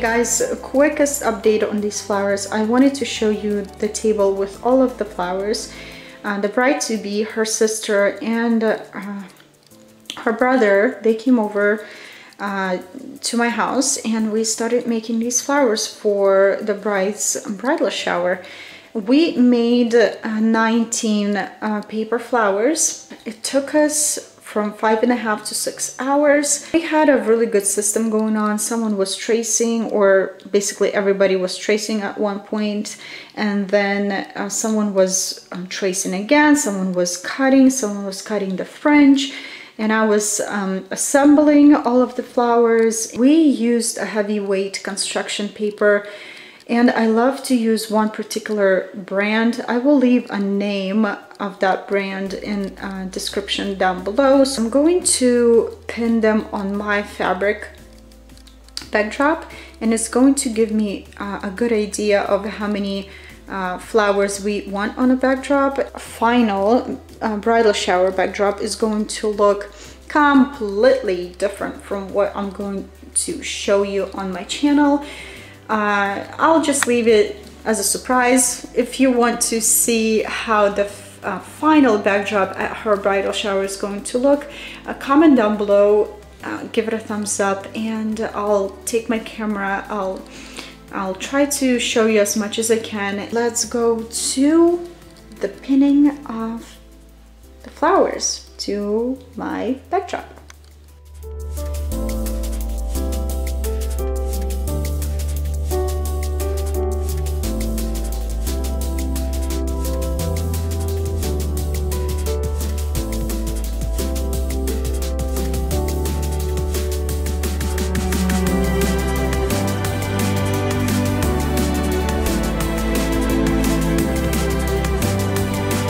guys, quickest update on these flowers. I wanted to show you the table with all of the flowers. The bride-to-be, her sister, and her brother, they came over to my house and we started making these flowers for the bride's bridal shower. We made 19 paper flowers. It took us from 5.5 to 6 hours. We had a really good system going on. Someone was tracing, or basically everybody was tracing at one point, and then someone was tracing again, someone was cutting the fringe, and I was assembling all of the flowers. We used a heavyweight construction paper, and I love to use one particular brand. I will leave a name of that brand in description down below. So I'm going to pin them on my fabric backdrop, and it's going to give me a good idea of how many flowers we want on a backdrop. Final bridal shower backdrop is going to look completely different from what I'm going to show you on my channel. I'll just leave it as a surprise. If you want to see how the final backdrop at her bridal shower is going to look, comment down below, give it a thumbs up, and I'll take my camera. I'll try to show you as much as I can. Let's go to the pinning of the flowers to my backdrop.